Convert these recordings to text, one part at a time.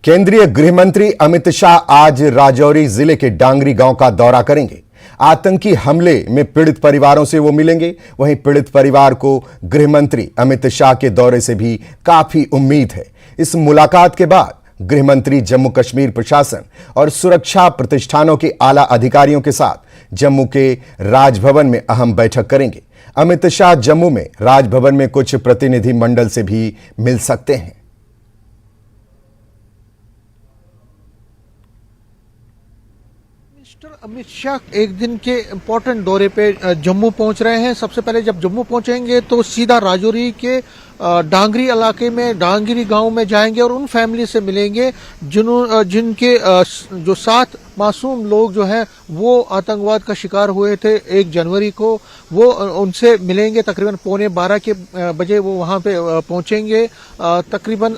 केंद्रीय गृह मंत्री अमित शाह आज राजौरी जिले के डांगरी गांव का दौरा करेंगे। आतंकी हमले में पीड़ित परिवारों से वो मिलेंगे। वहीं पीड़ित परिवार को गृह मंत्री अमित शाह के दौरे से भी काफी उम्मीद है। इस मुलाकात के बाद गृह मंत्री जम्मू कश्मीर प्रशासन और सुरक्षा प्रतिष्ठानों के आला अधिकारियों के साथ जम्मू के राजभवन में अहम बैठक करेंगे। अमित शाह जम्मू में राजभवन में कुछ प्रतिनिधि मंडल से भी मिल सकते हैं। मिस्टर अमित शाह एक दिन के इम्पोर्टेंट दौरे पे जम्मू पहुंच रहे हैं। सबसे पहले जब जम्मू पहुंचेंगे तो सीधा राजौरी के डांगरी इलाके में डांगरी गांव में जाएंगे और उन फैमिली से मिलेंगे जिनके जो 7 मासूम लोग जो हैं वो आतंकवाद का शिकार हुए थे 1 जनवरी को। वो उनसे मिलेंगे। तकरीबन 11:15 के बजे वो वहां पे पहुंचेंगे। तकरीबन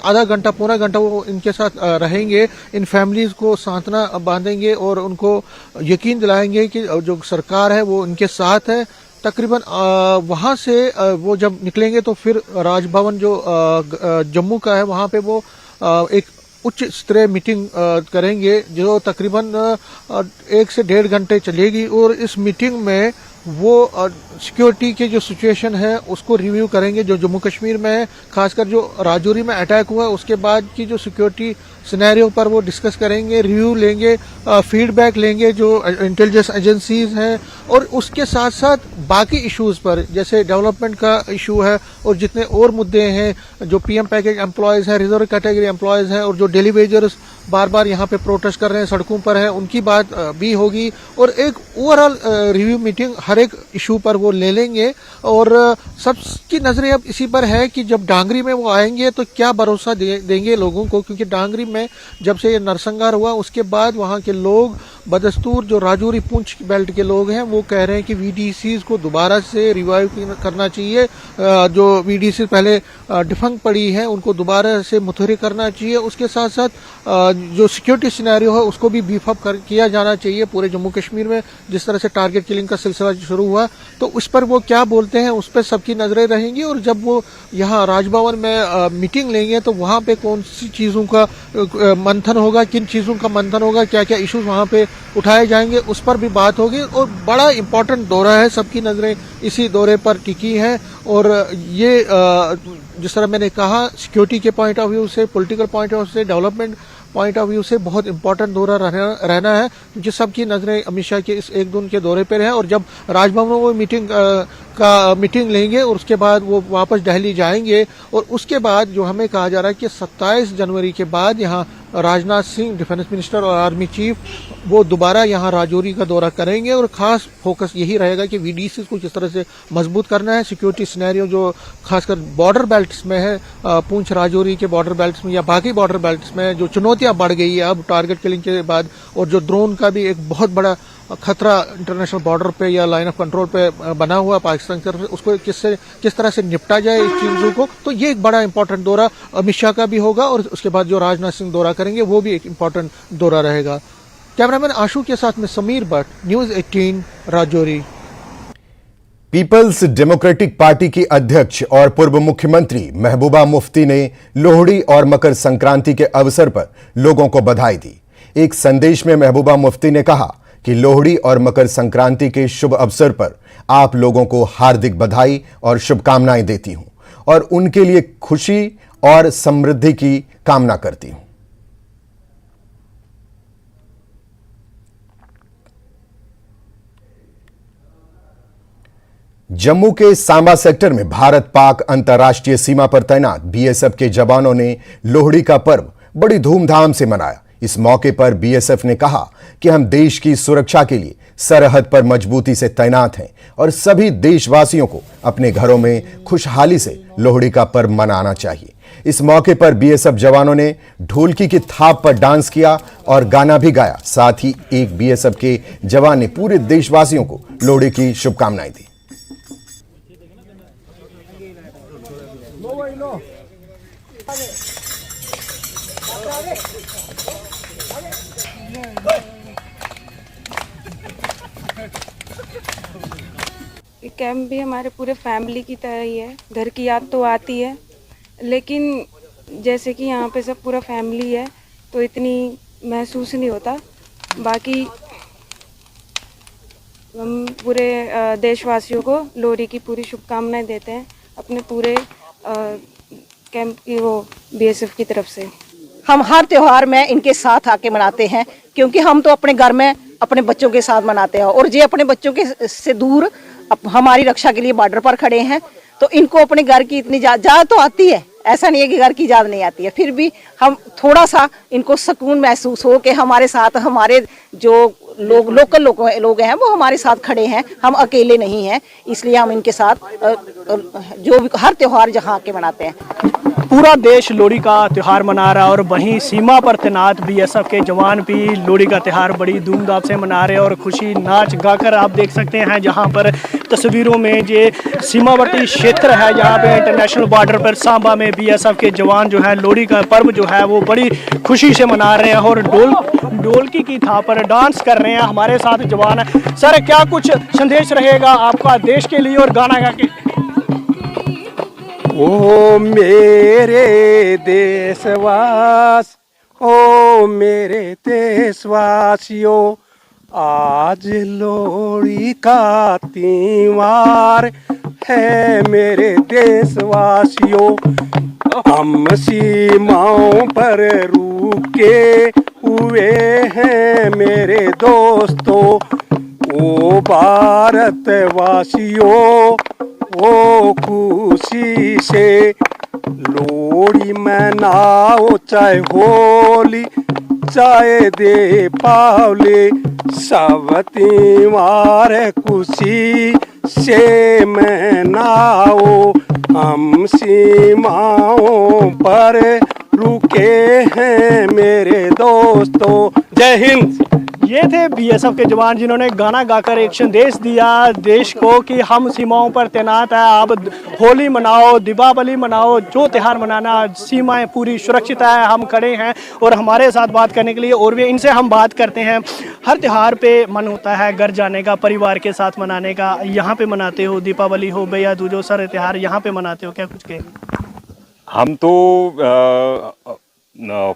आधा घंटा पौना घंटा वो इनके साथ रहेंगे। इन फैमिलीज को सांत्वना बांधेंगे और उनको यकीन दिलाएंगे कि जो सरकार है वो इनके साथ है। तकरीबन वहां से वो जब निकलेंगे तो फिर राजभवन जो जम्मू का है वहां पे वो एक उच्च स्तरीय मीटिंग करेंगे जो तकरीबन 1 से 1.5 घंटे चलेगी। और इस मीटिंग में वो सिक्योरिटी के जो सिचुएशन है उसको रिव्यू करेंगे जो जम्मू कश्मीर में है। खासकर जो राजौरी में अटैक हुआ उसके बाद की जो सिक्योरिटी सिनेरियो पर वो डिस्कस करेंगे, रिव्यू लेंगे, फीडबैक लेंगे जो इंटेलिजेंस एजेंसीज हैं। और उसके साथ साथ बाकी इश्यूज पर जैसे डेवलपमेंट का इशू है और जितने और मुद्दे हैं जो पीएम पैकेज एम्प्लॉयज हैं, रिजर्व कैटेगरी एम्प्लॉयज हैं और जो डेली वेजर्स बार बार यहाँ पे प्रोटेस्ट कर रहे हैं, सड़कों पर हैं, उनकी बात भी होगी। और एक ओवरऑल रिव्यू मीटिंग हर एक इशू पर वो ले लेंगे। और सबकी नजरें अब इसी पर है कि जब डांगरी में वो आएंगे तो क्या भरोसा देंगे लोगों को, क्योंकि डांगरी में जब से ये नरसंहार हुआ उसके बाद वहां के लोग बदस्तूर जो राजौरी पुंछ बेल्ट के लोग हैं वो कह रहे हैं कि वीडीसीज को दोबारा से रिवाइव करना चाहिए। जो वीडीसी पहले डिफंक्ट पड़ी है उनको दोबारा से मुतहरिक करना चाहिए। उसके साथ साथ जो सिक्योरिटी सिनेरियो है उसको भी बीफ अप किया जाना चाहिए पूरे जम्मू कश्मीर में। जिस तरह से टारगेट किलिंग का सिलसिला शुरू हुआ तो उस पर वो क्या बोलते हैं उस पर सबकी नजरें रहेंगी। और जब वो यहाँ राजभवन में मीटिंग लेंगे तो वहां पे कौन सी चीजों का मंथन होगा, किन चीजों का मंथन होगा, क्या क्या इश्यूज वहां पे उठाए जाएंगे उस पर भी बात होगी। और बड़ा इंपॉर्टेंट दौरा है, सबकी नजरें इसी दौरे पर टिकी हैं। और ये जिस तरह मैंने कहा सिक्योरिटी के पॉइंट ऑफ व्यू से, पॉलिटिकल पॉइंट ऑफ व्यू से, डेवलपमेंट पॉइंट ऑफ व्यू से बहुत इंपॉर्टेंट दौरा रहना है, क्योंकि सबकी नजरें अमित शाह के इस 1 दिन के दौरे पर है। और जब राजभवन में वो मीटिंग लेंगे और उसके बाद वो वापस दिल्ली जाएंगे। और उसके बाद जो हमें कहा जा रहा है कि 27 जनवरी के बाद यहाँ राजनाथ सिंह डिफेंस मिनिस्टर और आर्मी चीफ वो दोबारा यहाँ राजौरी का दौरा करेंगे। और खास फोकस यही रहेगा कि वीडीसी को किस तरह से मजबूत करना है। सिक्योरिटी सिनेरियो जो खासकर बॉर्डर बेल्ट्स में है, पुंछ राजौरी के बॉर्डर बेल्ट्स में या बाकी बॉर्डर बेल्ट्स में जो चुनौतियां बढ़ गई है अब टारगेट किलिंग के बाद, और जो ड्रोन का भी एक बहुत बड़ा खतरा इंटरनेशनल बॉर्डर पे या लाइन ऑफ कंट्रोल पे बना हुआ पाकिस्तान की तरफ से, उसको किस तरह से निपटा जाए इस चीजों को। तो ये एक बड़ा इंपॉर्टेंट दौरा अमित शाह का भी होगा। और उसके बाद जो राजनाथ सिंह दौरा करेंगे वो भी एक इंपॉर्टेंट दौरा रहेगा। कैमरामैन आशु के साथ में समीर भट्ट, न्यूज 18 राजौरी। पीपल्स डेमोक्रेटिक पार्टी की अध्यक्ष और पूर्व मुख्यमंत्री महबूबा मुफ्ती ने लोहड़ी और मकर संक्रांति के अवसर पर लोगों को बधाई दी। एक संदेश में महबूबा मुफ्ती ने कहा कि लोहड़ी और मकर संक्रांति के शुभ अवसर पर आप लोगों को हार्दिक बधाई और शुभकामनाएं देती हूं और उनके लिए खुशी और समृद्धि की कामना करती हूं। जम्मू के सांबा सेक्टर में भारत पाक अंतर्राष्ट्रीय सीमा पर तैनात बीएसएफ के जवानों ने लोहड़ी का पर्व बड़ी धूमधाम से मनाया। इस मौके पर बीएसएफ ने कहा कि हम देश की सुरक्षा के लिए सरहद पर मजबूती से तैनात हैं और सभी देशवासियों को अपने घरों में खुशहाली से लोहड़ी का पर्व मनाना चाहिए। इस मौके पर बीएसएफ जवानों ने ढोलकी की थाप पर डांस किया और गाना भी गाया। साथ ही एक बीएसएफ के जवान ने पूरे देशवासियों को लोहड़ी की शुभकामनाएं दी। कैंप भी हमारे पूरे फैमिली की तरह ही है। घर की याद तो आती है, लेकिन जैसे कि यहाँ पे सब पूरा फैमिली है तो इतनी महसूस नहीं होता। बाकी हम पूरे देशवासियों को लोहड़ी की पूरी शुभकामनाएं देते हैं अपने पूरे कैंप की वो बीएसएफ की तरफ से। हम हर त्योहार में इनके साथ आके मनाते हैं, क्योंकि हम तो अपने घर में अपने बच्चों के साथ मनाते हैं और ये अपने बच्चों के से दूर हमारी रक्षा के लिए बॉर्डर पर खड़े हैं। तो इनको अपने घर की इतनी याद तो आती है, ऐसा नहीं है कि घर की याद नहीं आती है, फिर भी हम थोड़ा सा इनको सुकून महसूस हो कि हमारे साथ हमारे जो लोकल लोग हैं वो हमारे साथ खड़े हैं, हम अकेले नहीं हैं। इसलिए हम इनके साथ जो भी हर त्योहार जहाँ के मनाते हैं। पूरा देश लोहड़ी का त्यौहार मना रहा है और वहीं सीमा पर तैनात बीएसएफ के जवान भी लोहड़ी का त्यौहार बड़ी धूमधाम से मना रहे हैं और खुशी नाच गाकर आप देख सकते हैं। जहां पर तस्वीरों में ये सीमावर्ती क्षेत्र है, जहां पे इंटरनेशनल बॉर्डर पर सांबा में बीएसएफ के जवान जो है लोहड़ी का पर्व जो है वो बड़ी खुशी से मना रहे हैं और ढोलकी की थाप पर डांस कर रहे हैं। हमारे साथ जवान है। सर, क्या कुछ संदेश रहेगा आपका देश के लिए और गाना गा के? ओ मेरे देशवास, ओ मेरे देशवासियों, आज लोहड़ी का त्योहार है मेरे देशवासियों। हम सीमाओं पर रुके हुए हैं मेरे दोस्तों, ओ भारतवासियों, ओ खुशी से लोहड़ी मनाओ, चाहे होली चाहे दीपावली, सब त्योहार खुशी से मनाओ। हम सीमाओं पर रुके हैं मेरे दोस्तों। जय हिंद। ये थे बीएसएफ के जवान जिन्होंने गाना गाकर एक संदेश दिया देश को कि हम सीमाओं पर तैनात है, आप होली मनाओ, दीपावली मनाओ, जो त्यौहार मनाना, सीमाएं पूरी सुरक्षित है, हम खड़े हैं। और हमारे साथ बात करने के लिए और भी इनसे हम बात करते हैं। हर त्यौहार पे मन होता है घर जाने का, परिवार के साथ मनाने का। यहाँ पे मनाते हो, दीपावली हो भैया दूजो सारे त्यौहार यहाँ पे मनाते हो, क्या कुछ कहेंगे? हम तो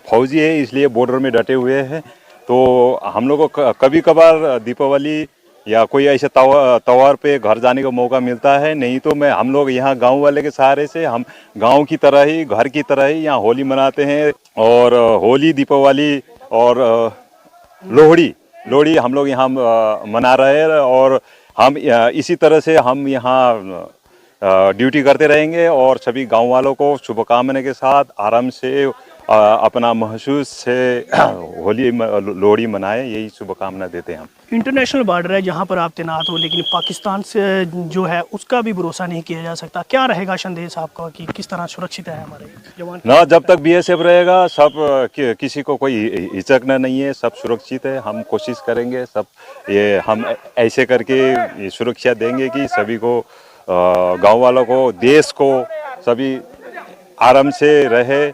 फौजी है, इसलिए बॉर्डर में डटे हुए हैं। तो हम लोगों को कभी कभार दीपावली या कोई ऐसे त्योहार पे घर जाने का मौका मिलता है। नहीं तो हम लोग यहाँ गांव वाले के सहारे से हम गांव की तरह ही, घर की तरह ही यहाँ होली मनाते हैं। और होली, दीपावली और लोहड़ी हम लोग यहाँ मना रहे हैं। और हम इसी तरह से हम यहाँ ड्यूटी करते रहेंगे और सभी गांव वालों को शुभकामनाएं के साथ आराम से अपना महसूस से होली लोहड़ी मनाए, यही शुभकामना देते हैं हम। इंटरनेशनल बॉर्डर है जहां पर आप तैनात हो, लेकिन पाकिस्तान से जो है उसका भी भरोसा नहीं किया जा सकता। क्या रहेगा संदेश आपका कि किस तरह सुरक्षित है हमारे जवान? ना, जब तक बीएसएफ रहेगा सब किसी को कोई हिचकना नहीं है, सब सुरक्षित है। हम कोशिश करेंगे सब ये हम ऐसे करके सुरक्षा देंगे कि सभी को, गाँव वालों को, देश को, सभी आराम से रहे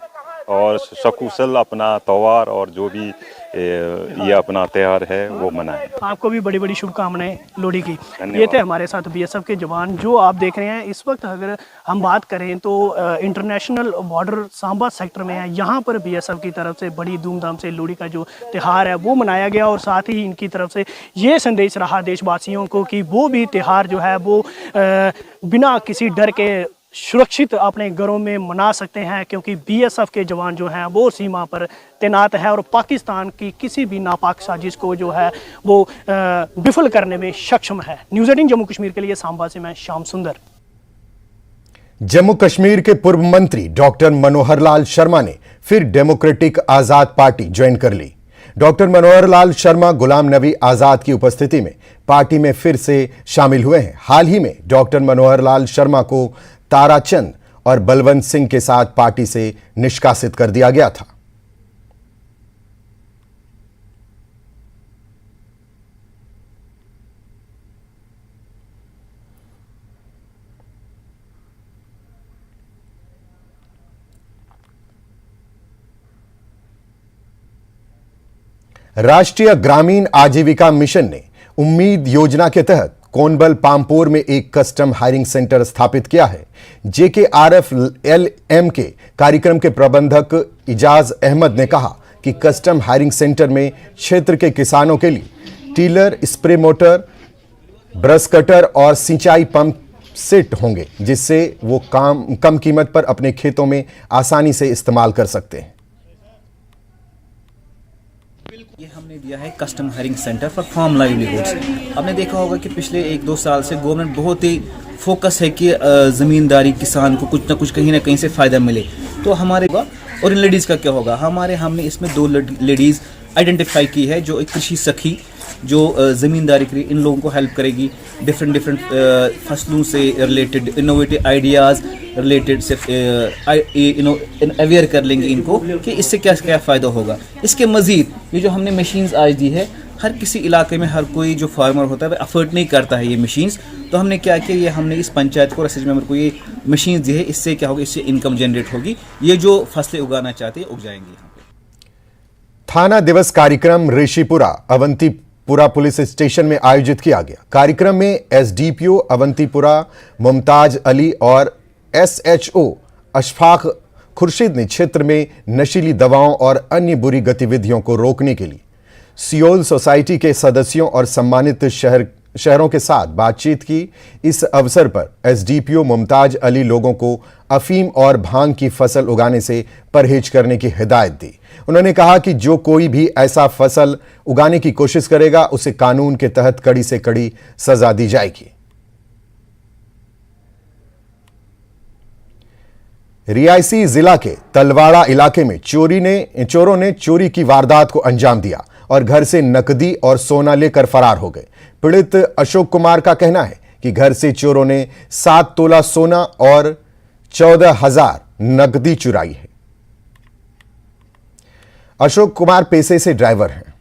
और सकुशल अपना त्योहार और जो भी ये अपना त्यौहार है वो मनाएं। आपको भी बड़ी बड़ी शुभकामनाएं लोहड़ी की। ये थे हमारे साथ बीएसएफ के जवान जो आप देख रहे हैं इस वक्त। अगर हम बात करें तो इंटरनेशनल बॉर्डर सांबा सेक्टर में है, यहाँ पर बीएसएफ की तरफ से बड़ी धूमधाम से लोहड़ी का जो त्यौहार है वो मनाया गया। और साथ ही इनकी तरफ से ये संदेश रहा देशवासियों को कि वो भी त्यौहार जो है वो बिना किसी डर के सुरक्षित अपने घरों में मना सकते हैं, क्योंकि बीएसएफ के जवान जो हैं वो सीमा पर तैनात है और पाकिस्तान की किसी भी नापाक साजिश को जो है वो विफल करने में सक्षम है। न्यूज़ 18 जम्मू कश्मीर के लिए सांबा से मैं श्याम सुंदर। जम्मू कश्मीर के पूर्व मंत्री डॉक्टर मनोहर लाल शर्मा ने फिर डेमोक्रेटिक आजाद पार्टी ज्वाइन कर ली। डॉक्टर मनोहर लाल शर्मा गुलाम नबी आजाद की उपस्थिति में पार्टी में फिर से शामिल हुए हैं। हाल ही में डॉक्टर मनोहर लाल शर्मा को ताराचंद और बलवंत सिंह के साथ पार्टी से निष्कासित कर दिया गया था। राष्ट्रीय ग्रामीण आजीविका मिशन ने उम्मीद योजना के तहत कोनबल पामपोर में एक कस्टम हायरिंग सेंटर स्थापित किया है। JKRF-LM के कार्यक्रम के प्रबंधक इजाज अहमद ने कहा कि कस्टम हायरिंग सेंटर में क्षेत्र के किसानों के लिए tiller, spray motor, brush cutter और सिंचाई पंप सेट होंगे, जिससे वो कम कीमत पर अपने खेतों में आसानी से इस्तेमाल कर सकते हैं। ये हमने दिया है custom hiring centre for farm livelihoods. आपने देखा होगा कि पिछले 1-2 साल से गवर्नमेंट बहुत ही फोकस है कि ज़मींदारी किसान को कुछ ना कहीं से फ़ायदा मिले। तो हमारे और इन लेडीज़ का क्या होगा, हमने इसमें 2 लेडीज़ आइडेंटिफाई की है, जो एक कृषि सखी जो ज़मींदारी के लिए इन लोगों को हेल्प करेगी, डिफरेंट फसलों से रिलेटेड इनोवेटिव आइडियाज़ रिलेटेड से अवेयर कर लेंगे इनको कि इससे क्या क्या फ़ायदा होगा। इसके मज़ीद ये जो हमने मशीन्स आज दी है, हर किसी इलाके में हर कोई जो फार्मर होता है वह अफोर्ड नहीं करता है ये मशीन्स। तो हमने क्या किया, ये हमने इस पंचायत को, एसएच मेंबर को ये मशीन्स दी है। इससे क्या होगा, इससे इनकम जनरेट होगी। ये जो फसलें उगाना चाहते हैं उग जाएंगी यहाँ पे। थाना दिवस कार्यक्रम ऋषिपुरा अवंतीपुरा पुलिस स्टेशन में आयोजित किया गया। कार्यक्रम में एसडीपीओ अवंतीपुरा मुमताज अली और SHO अशफाक खुर्शीद ने क्षेत्र में नशीली दवाओं और अन्य बुरी गतिविधियों को रोकने के लिए सियोल सोसाइटी के सदस्यों और सम्मानित शहरों के साथ बातचीत की। इस अवसर पर एसडीपीओ मुमताज अली लोगों को अफीम और भांग की फसल उगाने से परहेज करने की हिदायत दी। उन्होंने कहा कि जो कोई भी ऐसा फसल उगाने की कोशिश करेगा उसे कानून के तहत कड़ी से कड़ी सजा दी जाएगी। रियासी जिला के तलवाड़ा इलाके में चोरों ने चोरी की वारदात को अंजाम दिया और घर से नकदी और सोना लेकर फरार हो गए। पीड़ित अशोक कुमार का कहना है कि घर से चोरों ने 7 तोला सोना और 14,000 नकदी चुराई है। अशोक कुमार पेशे से ड्राइवर हैं।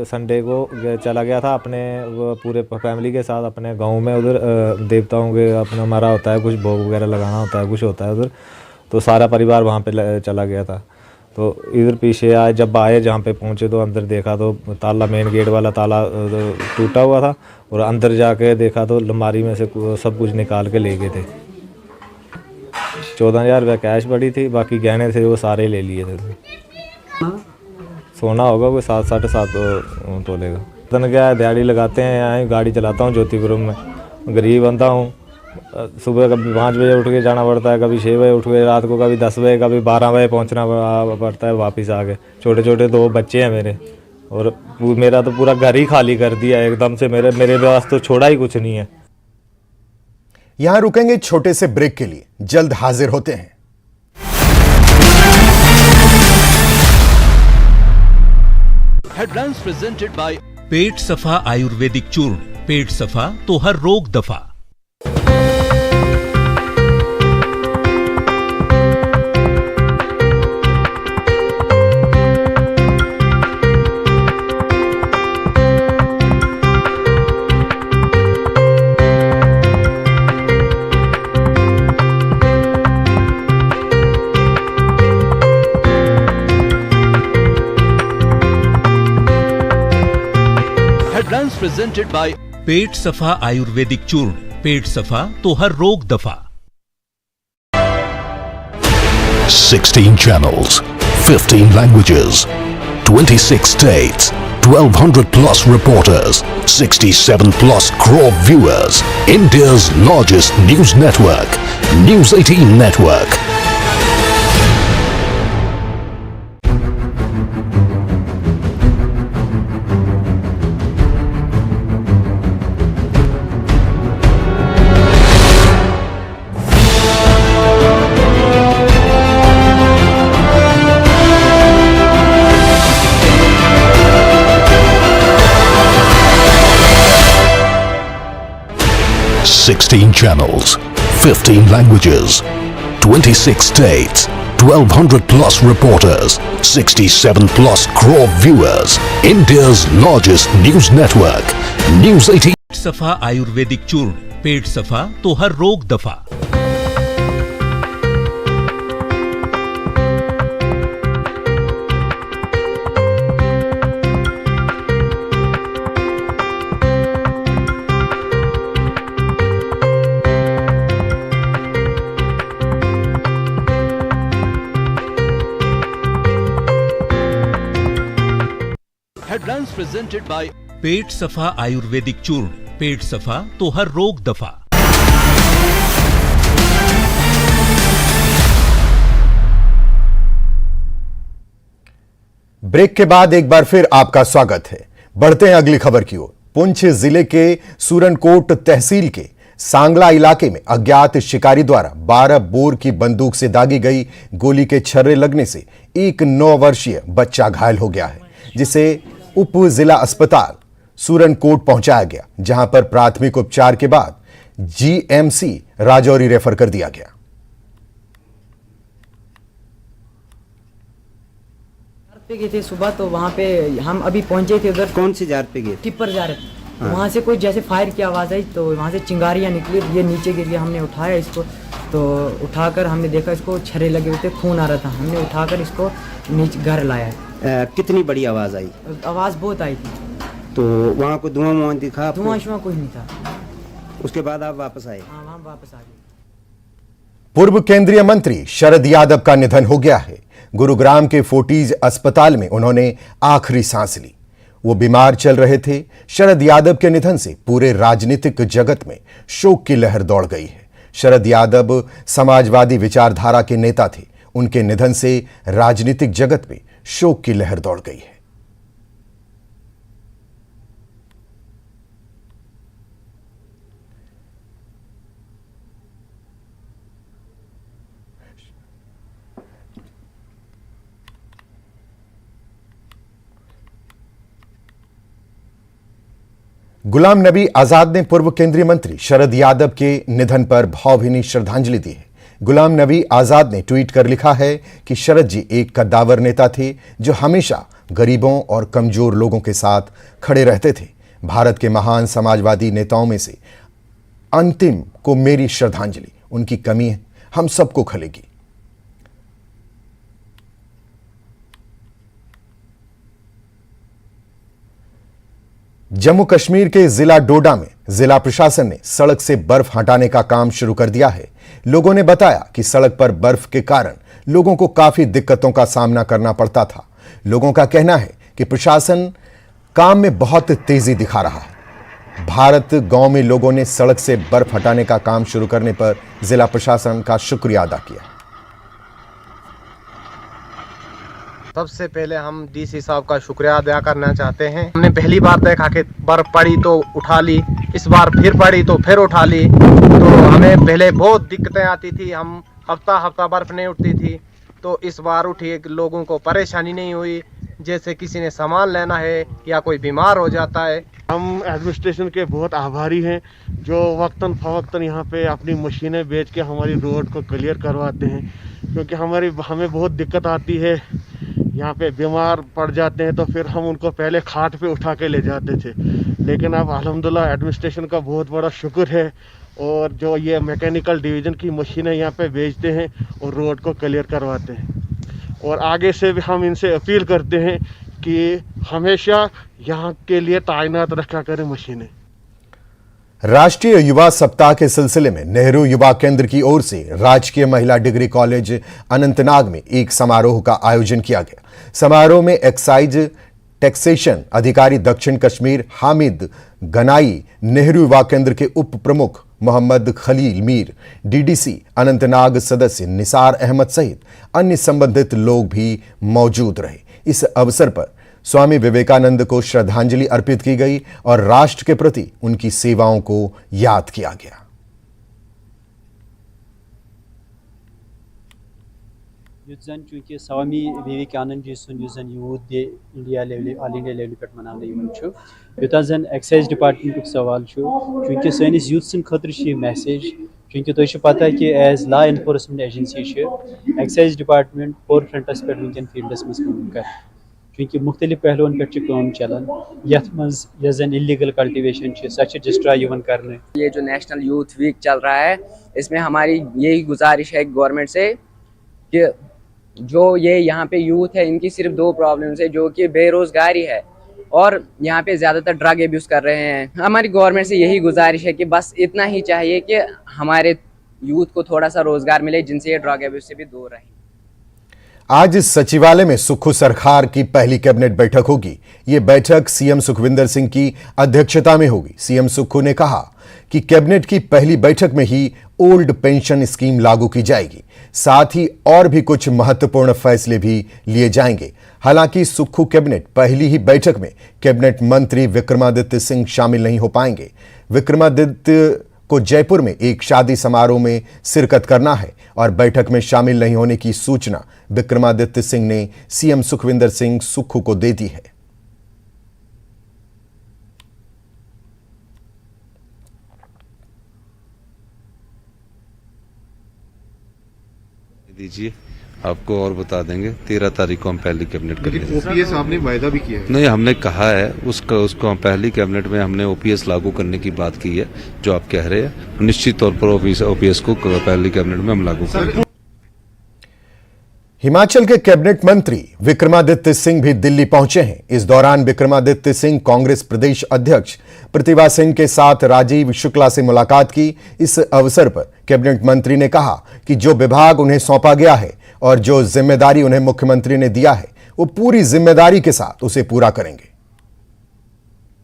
संडे को चला गया था अपने पूरे फैमिली के साथ अपने गांव में। उधर देवताओं के अपना मरा होता है, कुछ भोग वगैरह लगाना होता है, कुछ होता है उधर, तो सारा परिवार वहां पे चला गया था। तो इधर पीछे जब आए जहाँ पे पहुँचे तो अंदर देखा तो ताला, मेन गेट वाला ताला टूटा हुआ था और अंदर जाके देखा तो अलमारी में से सब कुछ निकाल के ले गए थे। 14,000 रुपये कैश पड़ी थी, बाकी गहने थे वो सारे ले लिए थे। सोना होगा कोई 7-7.5 तोले का। तन क्या दिहाड़ी लगाते हैं, यहाँ गाड़ी चलाता हूँ ज्योतिपुरम में, गरीब बंदा हूँ। सुबह कभी 5 बजे उठ के जाना पड़ता है, कभी 6 बजे उठ के, रात को कभी 10 बजे, कभी 12 बजे पहुँचना पड़ता है वापस आके। छोटे छोटे 2 बच्चे हैं मेरे और मेरा तो पूरा घर ही खाली कर दिया एकदम से। मेरे पास तो छोड़ा ही कुछ नहीं है। यहां रुकेंगे छोटे से ब्रेक के लिए, जल्द हाजिर होते हैं। हेडलाइंस प्रेजेंटेड बाय पेट सफा आयुर्वेदिक चूर्ण। पेट सफा तो हर रोग दफा। हेडलाइंस प्रेजेंटेड बाय पेट सफा आयुर्वेदिक चूर्ण। पेट सफा तो हर रोग दफा। 16 channels, 15 languages, 26 states, 1,200 plus reporters, 67 plus crore viewers. India's largest news network, News 18 Network. Sixteen channels, 15 languages, 26 states, 1,200 plus reporters, 67 plus crore viewers. India's largest news network, News 18. सफा आयुर्वेदिक चूर्ण। पेट सफा तो हर रोग दफा। presented by पेट सफा आयुर्वेदिक चूर्ण, पेट सफा तो हर रोग दफा। ब्रेक के बाद एक बार फिर आपका स्वागत है। बढ़ते हैं अगली खबर की ओर। पुंछ जिले के सूरनकोट तहसील के सांगला इलाके में अज्ञात शिकारी द्वारा 12 बोर की बंदूक से दागी गई गोली के छर्रे लगने से एक 9 वर्षीय बच्चा घायल हो गया है, जिसे उप जिला अस्पताल सूरनकोट पहुंचाया गया, जहां पर प्राथमिक उपचार के बाद जीएमसी राजौरी रेफर कर दिया गया। पे गए थे सुबह, तो वहाँ पे हम अभी पहुंचे थे उधर। कौन सी जार पे गए? टिप्पर जा रहे थे। वहाँ से कोई जैसे फायर की आवाज़ आई, तो वहाँ से चिंगारियाँ निकली, ये नीचे गिर गया। हमने उठाया इसको, तो उठाकर हमने देखा इसको छर्रे लगे हुए थे, खून आ रहा था। हमने उठाकर इसको नीचे घर लाया। कितनी बड़ी आवाज़ आई? आवाज़ बहुत आई थी। तो वहाँ को धुआं दिखा? धुआं शुआं कुछ नहीं था। उसके बाद आप वापस आए? हाँ, वहाँ वापस आ गए। पूर्व केंद्रीय मंत्री शरद यादव का निधन हो गया है। गुरुग्राम के फोर्टीज अस्पताल में उन्होंने आखिरी सांस ली। वो बीमार चल रहे थे। शरद यादव के निधन से पूरे राजनीतिक जगत में शोक की लहर दौड़ गई है। शरद यादव समाजवादी विचारधारा के नेता थे। उनके निधन से राजनीतिक जगत में शोक की लहर दौड़ गई है। गुलाम नबी आजाद ने पूर्व केंद्रीय मंत्री शरद यादव के निधन पर भावभीनी श्रद्धांजलि दी है। गुलाम नबी आजाद ने ट्वीट कर लिखा है कि शरद जी एक कद्दावर नेता थे जो हमेशा गरीबों और कमजोर लोगों के साथ खड़े रहते थे। भारत के महान समाजवादी नेताओं में से अंतिम को मेरी श्रद्धांजलि। उनकी कमी हम सबको खलेगी। जम्मू कश्मीर के जिला डोडा में जिला प्रशासन ने सड़क से बर्फ हटाने का काम शुरू कर दिया है। लोगों ने बताया कि सड़क पर बर्फ के कारण लोगों को काफी दिक्कतों का सामना करना पड़ता था। लोगों का कहना है कि प्रशासन काम में बहुत तेजी दिखा रहा है। भारत गांव में लोगों ने सड़क से बर्फ हटाने का काम शुरू करने पर जिला प्रशासन का शुक्रिया अदा किया। सबसे पहले हम डीसी साहब का शुक्रिया अदा करना चाहते हैं। हमने पहली बार देखा कि बर्फ पड़ी तो उठा ली, इस बार फिर पड़ी तो फिर उठा ली। तो हमें पहले बहुत दिक्कतें आती थी, हम हफ्ता बर्फ नहीं उठती थी। तो इस बार उठी, लोगों को परेशानी नहीं हुई। जैसे किसी ने सामान लेना है या कोई बीमार हो जाता है। हम एडमिनिस्ट्रेशन के बहुत आभारी हैं जो वक्तन फवक्तन यहाँ पे अपनी मशीनें बेच के हमारी रोड को क्लियर करवाते हैं, क्योंकि हमें बहुत दिक्कत आती है। यहाँ पे बीमार पड़ जाते हैं तो फिर हम उनको पहले खाट पे उठा के ले जाते थे, लेकिन अब अल्हम्दुलिल्लाह एडमिनिस्ट्रेशन का बहुत बड़ा शुक्र है। और जो ये मैकेनिकल डिवीज़न की मशीनें यहाँ पे बेचते हैं और रोड को क्लियर करवाते हैं। और आगे से भी हम इनसे अपील करते हैं कि हमेशा यहाँ के लिए तैनात रखा करें मशीनें। राष्ट्रीय युवा सप्ताह के सिलसिले में नेहरू युवा केंद्र की ओर से राजकीय महिला डिग्री कॉलेज अनंतनाग में एक समारोह का आयोजन किया गया। समारोह में एक्साइज टैक्सेशन अधिकारी दक्षिण कश्मीर हामिद गनाई, नेहरू युवा केंद्र के उप प्रमुख मोहम्मद खलील मीर, डीडीसी अनंतनाग सदस्य निसार अहमद सहित अन्य संबंधित लोग भी मौजूद रहे। इस अवसर पर स्वामी विवेकानंद को श्रद्धांजलि अर्पित की गई और राष्ट्र के प्रति उनकी सेवाओं को याद किया गया। चूंकि स्वामी विवेकानंद जी सुन youth day India level all India level पे मनाने यूत जन एक्साइज डिपार्टमेंट सवाल चूंकि सैनिस यूथ सन खतर मैसेज, चूंकि तुझे पता कि as law enforcement agency excise department four fronts पे वनकन फील्डस मज काम कर, चूंकि मुख्तलिफ पहलुओं पे काम चलान यथ मज जन इलीगल कल्टिवेशन सच डिस्ट्रॉय करने। ये जो नेशनल यूथ वीक चल रहा है, इसमें हमारी यही गुजारिश है गवर्नमेंट से कि जो ये यहाँ पे यूथ है इनकी सिर्फ दो प्रॉब्लम्स है, जो कि बेरोजगारी है और यहाँ पे ज़्यादातर ड्रग एब्यूज़ कर रहे हैं। हमारी गवर्नमेंट से यही गुजारिश है कि बस इतना ही चाहिए कि हमारे यूथ को थोड़ा सा रोज़गार मिले जिनसे ये ड्रग एब्यूज़ से भी दूर रहें। आज सचिवालय में सुक्खू सरकार की पहली कैबिनेट बैठक होगी। ये बैठक सीएम सुखविंदर सिंह की अध्यक्षता में होगी। सीएम सुक्खू ने कहा कि कैबिनेट की पहली बैठक में ही ओल्ड पेंशन स्कीम लागू की जाएगी। साथ ही और भी कुछ महत्वपूर्ण फैसले भी लिए जाएंगे। हालांकि सुक्खू कैबिनेट पहली ही बैठक में कैबिनेट मंत्री विक्रमादित्य सिंह शामिल नहीं हो पाएंगे। विक्रमादित्य को जयपुर में एक शादी समारोह में शिरकत करना है और बैठक में शामिल नहीं होने की सूचना विक्रमादित्य सिंह ने सीएम सुखविंदर सिंह सुक्खू को दे दी है। दीजिए, आपको और बता देंगे। 13 तारीख को हम पहली कैबिनेट करेंगे। ओपीएस आपने वायदा भी किया है? नहीं, हमने कहा है उसको हम पहली कैबिनेट में हमने ओपीएस लागू करने की बात की है। जो आप कह रहे हैं, निश्चित तौर पर ओपीएस को पहली कैबिनेट में हम लागू करेंगे। हिमाचल के कैबिनेट मंत्री विक्रमादित्य सिंह भी दिल्ली पहुंचे हैं। इस दौरान विक्रमादित्य सिंह कांग्रेस प्रदेश अध्यक्ष प्रतिभा सिंह के साथ राजीव शुक्ला से मुलाकात की। इस अवसर पर कैबिनेट मंत्री ने कहा कि जो विभाग उन्हें सौंपा गया है और जो जिम्मेदारी उन्हें मुख्यमंत्री ने दिया है, वो पूरी जिम्मेदारी के साथ उसे पूरा करेंगे।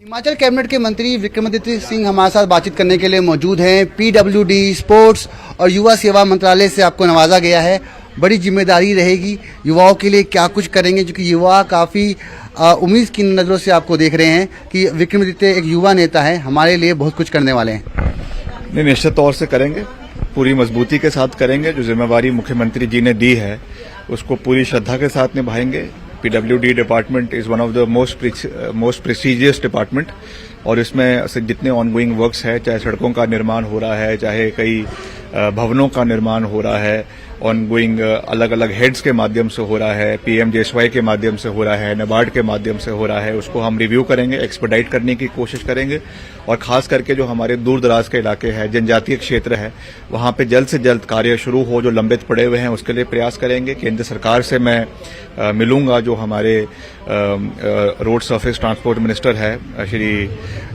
हिमाचल कैबिनेट के मंत्री विक्रमादित्य सिंह हमारे साथ बातचीत करने के लिए मौजूद हैं। पीडब्ल्यूडी, स्पोर्ट्स और युवा सेवा मंत्रालय से आपको नवाजा गया है। बड़ी जिम्मेदारी रहेगी। युवाओं के लिए क्या कुछ करेंगे, क्योंकि युवा काफ़ी उम्मीद की नज़रों से आपको देख रहे हैं कि विक्रमादित्य एक युवा नेता है, हमारे लिए बहुत कुछ करने वाले हैं। नहीं, निश्चित तौर से करेंगे, पूरी मजबूती के साथ करेंगे। जो जिम्मेवारी मुख्यमंत्री जी ने दी है उसको पूरी श्रद्धा के साथ निभाएंगे। PWD department is one of the most prestigious department और इसमें जितने ऑनगोइंग वर्क्स है, चाहे सड़कों का निर्माण हो रहा है, चाहे कई भवनों का निर्माण हो रहा है, ऑनगोइंग अलग अलग हेड्स के माध्यम से हो रहा है, पीएमजेएसवाई के माध्यम से हो रहा है, नाबार्ड के माध्यम से हो रहा है, उसको हम रिव्यू करेंगे, एक्सपर्टाइट करने की कोशिश करेंगे। और खास करके जो हमारे दूर दराज के इलाके हैं, जनजातीय क्षेत्र है, वहां पे जल्द से जल्द कार्य शुरू हो, जो लंबित पड़े हुए हैं उसके लिए प्रयास करेंगे। केंद्र सरकार से मैं मिलूंगा, जो हमारे रोड सरफेस ट्रांसपोर्ट मिनिस्टर है श्री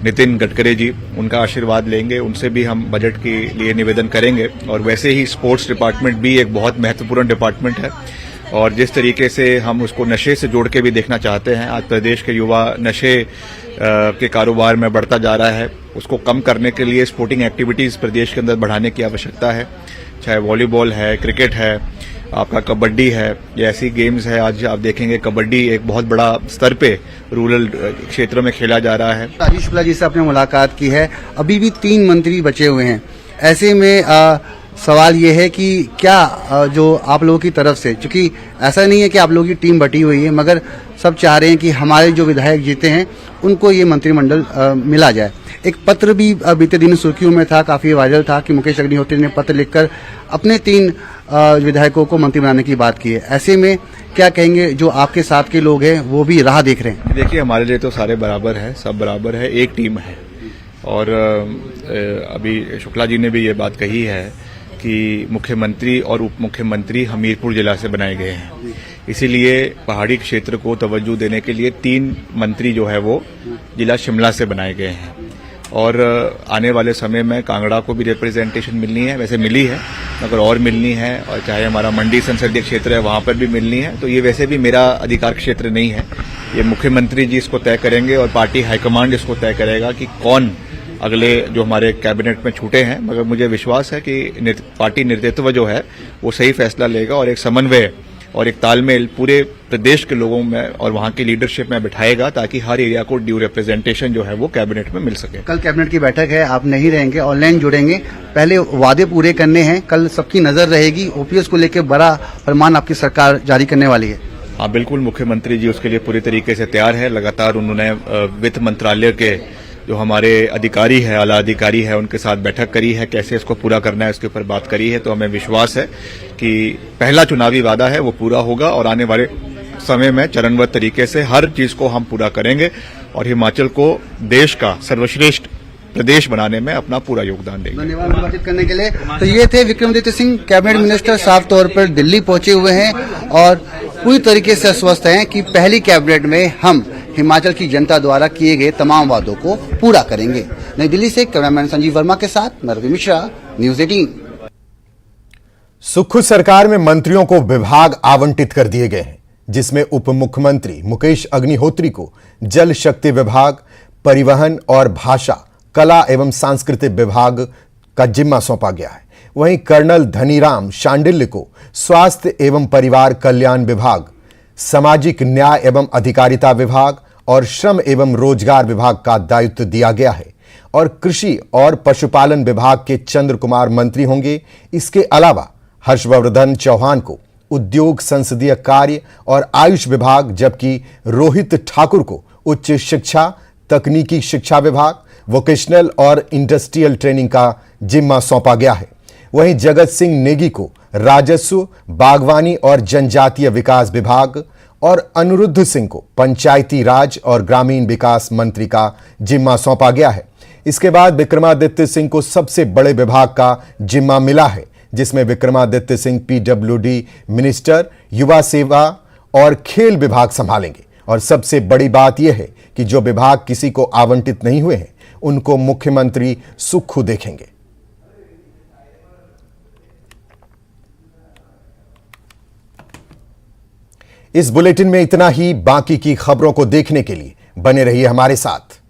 नितिन गडकरी जी, उनका आशीर्वाद लेंगे, उनसे भी हम बजट के लिए निवेदन करेंगे। और वैसे ही स्पोर्ट्स डिपार्टमेंट भी एक बहुत महत्वपूर्ण डिपार्टमेंट है और जिस तरीके से हम उसको नशे से जोड़ के भी देखना चाहते हैं। आज प्रदेश के युवा नशे के कारोबार में बढ़ता जा रहा है, उसको कम करने के लिए स्पोर्टिंग एक्टिविटीज़ प्रदेश के अंदर बढ़ाने की आवश्यकता है। चाहे वॉलीबॉल है, क्रिकेट है, आपका कबड्डी है, ये ऐसी गेम्स है। आज आप देखेंगे कबड्डी एक बहुत बड़ा स्तर पे रूरल क्षेत्रों में खेला जा रहा है। राजीव शुक्ला जी से आपने मुलाकात की है, अभी भी 3 मंत्री बचे हुए हैं। ऐसे में सवाल ये है कि क्या जो आप लोगों की तरफ से, क्योंकि ऐसा नहीं है कि आप लोगों की टीम बटी हुई है, मगर सब चाह रहे हैं कि हमारे जो विधायक जीते हैं उनको ये मंत्रिमंडल मिला जाए। एक पत्र भी बीते दिन सुर्खियों में था, काफी वायरल था कि मुकेश अग्निहोत्री ने पत्र लिखकर अपने 3 विधायकों को मंत्री बनाने की बात की है। ऐसे में क्या कहेंगे, जो आपके साथ के लोग हैं वो भी राह देख रहे हैं? देखिए, हमारे लिए तो सारे बराबर है, सब बराबर है, एक टीम है। और अभी शुक्ला जी ने भी ये बात कही है कि मुख्यमंत्री और उप मुख्यमंत्री हमीरपुर जिला से बनाए गए हैं, इसीलिए पहाड़ी क्षेत्र को तवज्जो देने के लिए 3 मंत्री जो है वो जिला शिमला से बनाए गए हैं। और आने वाले समय में कांगड़ा को भी रिप्रेजेंटेशन मिलनी है, वैसे मिली है मगर और मिलनी है, और चाहे हमारा मंडी संसदीय क्षेत्र है वहां पर भी मिलनी है। तो ये वैसे भी मेरा अधिकार क्षेत्र नहीं है, ये मुख्यमंत्री जी इसको तय करेंगे और पार्टी हाईकमांड इसको तय करेगा कि कौन अगले जो हमारे कैबिनेट में छूटे हैं। मगर मुझे विश्वास है कि पार्टी नेतृत्व जो है वो सही फैसला लेगा और एक समन्वय और एक तालमेल पूरे प्रदेश के लोगों में और वहां की लीडरशिप में बिठाएगा, ताकि हर एरिया को ड्यू रिप्रेजेंटेशन जो है वो कैबिनेट में मिल सके। कल कैबिनेट की बैठक है, आप नहीं रहेंगे, ऑनलाइन जुड़ेंगे, पहले वादे पूरे करने हैं, कल सबकी नजर रहेगी। ओपीएस को लेकर बड़ा फरमान आपकी सरकार जारी करने वाली है। हाँ बिल्कुल, मुख्यमंत्री जी उसके लिए पूरी तरीके से तैयार है। लगातार उन्होंने वित्त मंत्रालय के जो हमारे अधिकारी है, आला अधिकारी है, उनके साथ बैठक करी है, कैसे इसको पूरा करना है उसके ऊपर बात करी है। तो हमें विश्वास है कि पहला चुनावी वादा है वो पूरा होगा और आने वाले समय में चरणबद्ध तरीके से हर चीज को हम पूरा करेंगे और हिमाचल को देश का सर्वश्रेष्ठ प्रदेश बनाने में अपना पूरा योगदान देंगे। धन्यवाद बातचीत करने के लिए। तो ये थे विक्रमादित्य सिंह, कैबिनेट मिनिस्टर, साफ तौर पर दिल्ली पहुंचे हुए हैं और पूरी तरीके से आश्वस्त हैं कि पहली कैबिनेट में हम हिमाचल की जनता द्वारा किए गए तमाम वादों को पूरा करेंगे। नई दिल्ली से कैमरामैन संजीव वर्मा के साथ मैं रवि मिश्रा, न्यूज़ 18। सुक्खू सरकार में मंत्रियों को विभाग आवंटित कर दिए गए हैं, जिसमें उप मुख्यमंत्री मुकेश अग्निहोत्री को जल शक्ति विभाग, परिवहन और भाषा, कला एवं सांस्कृतिक विभाग का जिम्मा सौंपा गया है। वहीं कर्नल धनीराम शांडिल्य को स्वास्थ्य एवं परिवार कल्याण विभाग, सामाजिक न्याय एवं अधिकारिता विभाग और श्रम एवं रोजगार विभाग का दायित्व दिया गया है और कृषि और पशुपालन विभाग के चंद्र कुमार मंत्री होंगे। इसके अलावा हर्षवर्धन चौहान को उद्योग, संसदीय कार्य और आयुष विभाग, जबकि रोहित ठाकुर को उच्च शिक्षा, तकनीकी शिक्षा विभाग, वोकेशनल और इंडस्ट्रियल ट्रेनिंग का जिम्मा सौंपा गया है। वहीं जगत सिंह नेगी को राजस्व, बागवानी और जनजातीय विकास विभाग और अनिरुद्ध सिंह को पंचायती राज और ग्रामीण विकास मंत्री का जिम्मा सौंपा गया है। इसके बाद विक्रमादित्य सिंह को सबसे बड़े विभाग का जिम्मा मिला है, जिसमें विक्रमादित्य सिंह पीडब्ल्यूडी मिनिस्टर, युवा सेवा और खेल विभाग संभालेंगे। और सबसे बड़ी बात यह है कि जो विभाग किसी को आवंटित नहीं हुए हैं, उनको मुख्यमंत्री सुक्खू देखेंगे। इस बुलेटिन में इतना ही। बाकी की खबरों को देखने के लिए बने रहिए हमारे साथ।